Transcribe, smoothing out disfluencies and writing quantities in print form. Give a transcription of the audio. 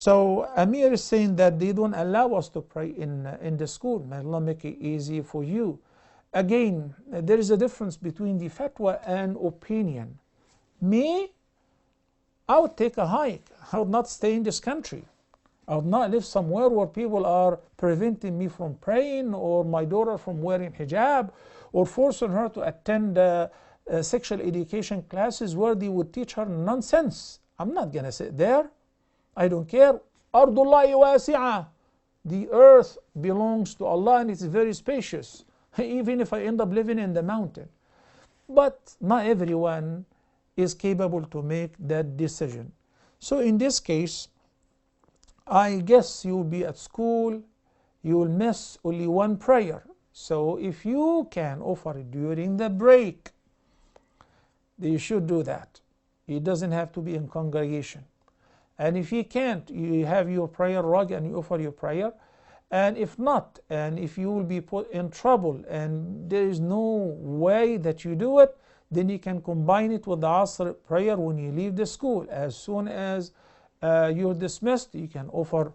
So Amir is saying that they don't allow us to pray in the school. May Allah make it easy for you. Again, there is a difference between the fatwa and opinion. Me, I would take a hike. I would not stay in this country. I would not live somewhere where people are preventing me from praying, or my daughter from wearing hijab, or forcing her to attend sexual education classes where they would teach her nonsense. I'm not going to sit there. I don't care. Ardullahi wasi'ah. The earth belongs to Allah and it's very spacious, even if I end up living in the mountain. But not everyone is capable to make that decision. So in this case, I guess you'll be at school, you'll miss only one prayer. So if you can offer it during the break, you should do that. It doesn't have to be in congregation. And if you can't, you have your prayer rug and you offer your prayer. And if not, and if you will be put in trouble and there is no way that you do it, then you can combine it with the Asr prayer when you leave the school. As soon as you're dismissed, you can offer